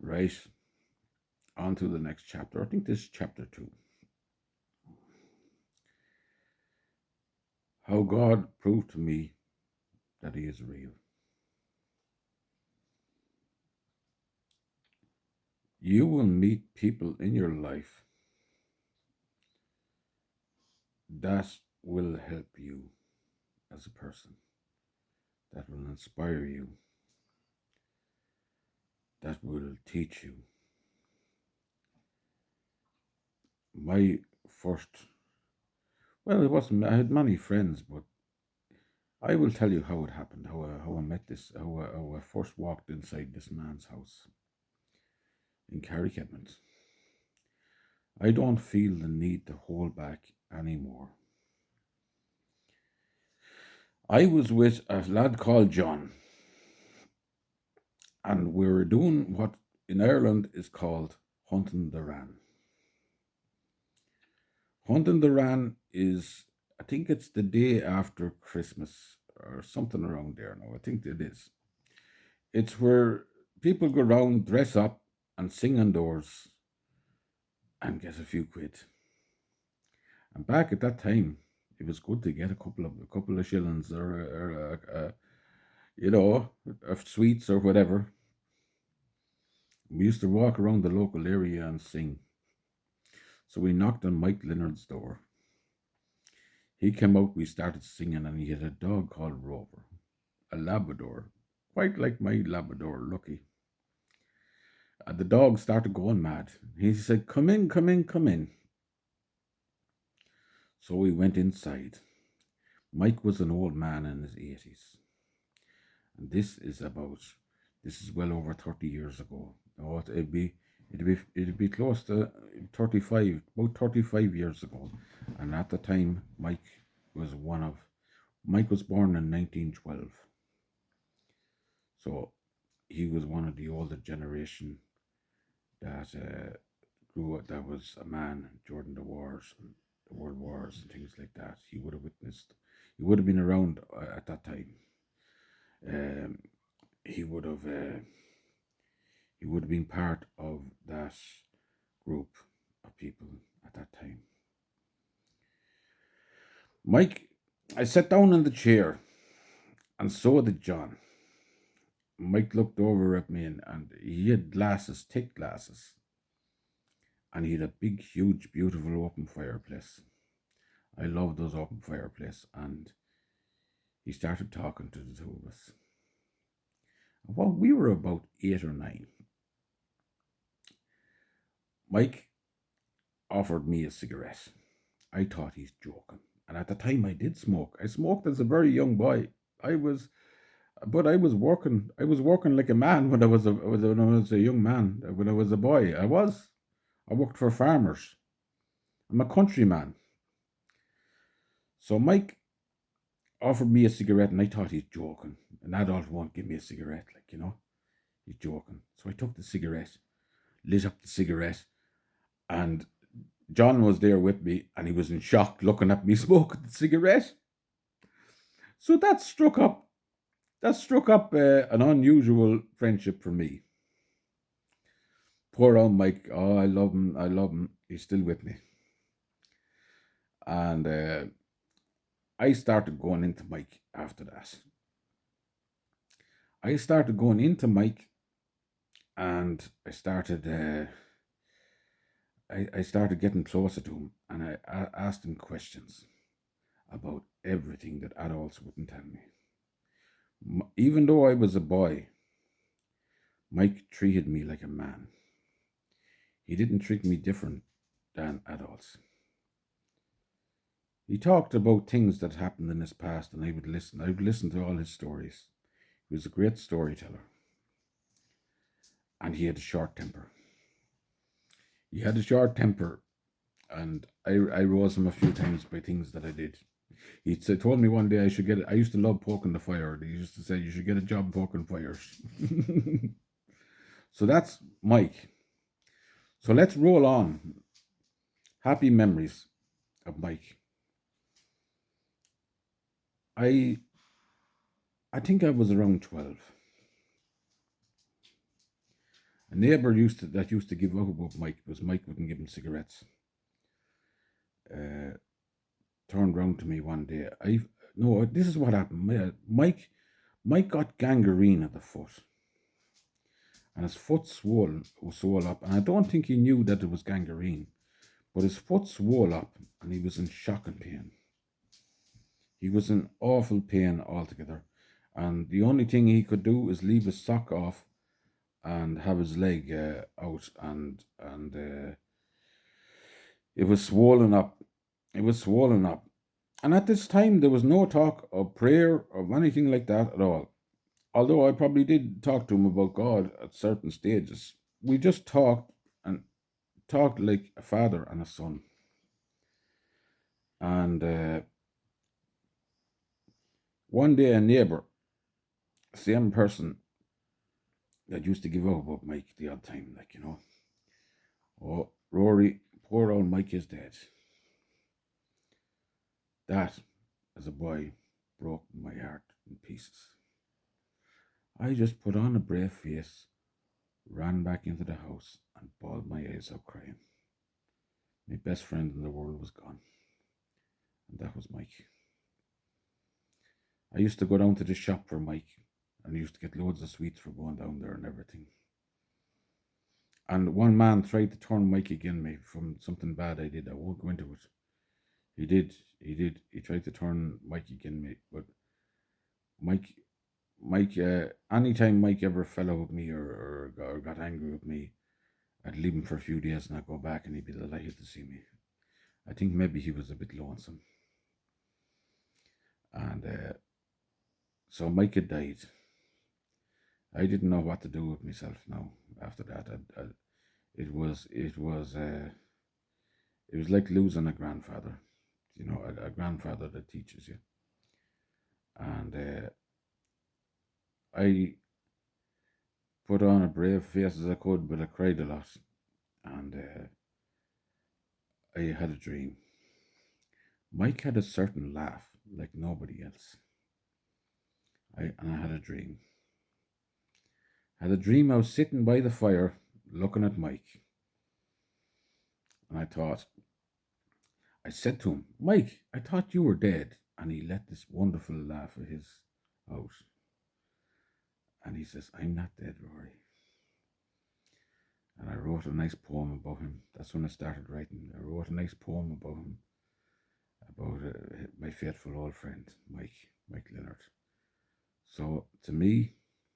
Right, on to the next chapter. I think this is chapter 2. How God proved to me that He is real. You will meet people in your life that will help you as a person, that will inspire you, that will teach you. My first, well, it wasn't, I had many friends, but I will tell you how it happened, how I met this, how I first walked inside this man's house in Carrickmont. I don't feel the need to hold back anymore. I was with a lad called John, and we were doing what in Ireland is called hunting the ran. Hunting the ran is, I think it's the day after Christmas or something around there. No, I think it is. It's where people go around, dress up, and sing indoors and get a few quid. And back at that time, it was good to get a couple of shillings or you know, of sweets or whatever. We used to walk around the local area and sing. So we knocked on Mike Leonard's door. He came out, we started singing, and he had a dog called Rover, a Labrador, quite like my Labrador, Lucky. And the dog started going mad. He said, "Come in, come in, come in." So we went inside. Mike was an old man in his 80s. And this is well over 30 years ago. Oh, it'd be close to 35, about 35 years ago. And at the time, was one of, Mike was born in 1912. So he was one of the older generation that grew up, that was a man during the wars and the world wars and things like that. He would have been around at that time. Um, he would have he would have been part of that group of people at that time. Mike, I sat down in the chair, and so did John. Mike looked over at me, and he had glasses, thick glasses, and he had a big, huge, beautiful open fireplace. I love those open fireplace, and he started talking to the two of us. Well, we were about 8 or 9. Mike offered me a cigarette. I thought he's joking. And at the time I did smoke. I smoked as a very young boy. I was but I was working. I was working like a man when I was a young man. When I was a boy, I was. I worked for farmers. I'm a countryman. So Mike offered me a cigarette, and I thought he's joking. An adult won't give me a cigarette, he's joking. So I took the cigarette, lit up the cigarette, and John was there with me, and he was in shock looking at me smoking the cigarette. So that struck up an unusual friendship for me. Poor old Mike. Oh, I love him. I love him. He's still with me. And I started going into Mike after that. I started going into Mike, and I started getting closer to him, and I asked him questions about everything that adults wouldn't tell me. Even though I was a boy, Mike treated me like a man. He didn't treat me different than adults. He talked about things that happened in his past, and I would listen. I would listen to all his stories. He was a great storyteller, and he had a short temper. He had a short temper, and I rose him a few times by things that I did. Told me one day I should get it. I used to love poking the fire. He used to say you should get a job poking fires. So that's Mike. So let's roll on. Happy memories of Mike. I I think I was around 12. A neighbour used to give out about Mike was Mike wouldn't give him cigarettes. Uh, Turned round to me one day. No, this is what happened. Mike got gangrene at the foot, and his foot swole up, and I don't think he knew that it was gangrene, but his foot swole up, and he was in shocking pain. He was in awful pain altogether, and the only thing he could do is leave his sock off and have his leg out, and it was swollen up. It was swollen up. And at this time, there was no talk of prayer or anything like that at all. Although I probably did talk to him about God at certain stages. We just and talked like a father and a son. And one day, a neighbour, same person that used to give out about Mike the odd time, oh, Rory, poor old Mike is dead. That, as a boy, broke my heart in pieces. I just put on a brave face, ran back into the house, and bawled my eyes out crying. My best friend in the world was gone, and that was Mike. I used to go down to the shop for Mike, and used to get loads of sweets for going down there and everything. And one man tried to turn Mike against me from something bad I did. I won't go into it. He did. He tried to turn Mike against me, but Mike, anytime Mike ever fell out with me or got angry with me, I'd leave him for a few days and I'd go back and he'd be delighted to see me. I think maybe he was a bit lonesome. And so Mike had died. I didn't know what to do with myself now after that. It was like losing a grandfather, a grandfather that teaches you. And I put on a brave face as I could, but I cried a lot. And I had a dream. Mike had a certain laugh like nobody else. I had a dream. I had a dream I was sitting by the fire looking at Mike. And I said to him, Mike, I thought you were dead. And he let this wonderful laugh of his out. And he says, I'm not dead, Rory. And I wrote a nice poem about him. That's when I started writing. I wrote a nice poem about him, about my faithful old friend, Mike Leonard. So to me,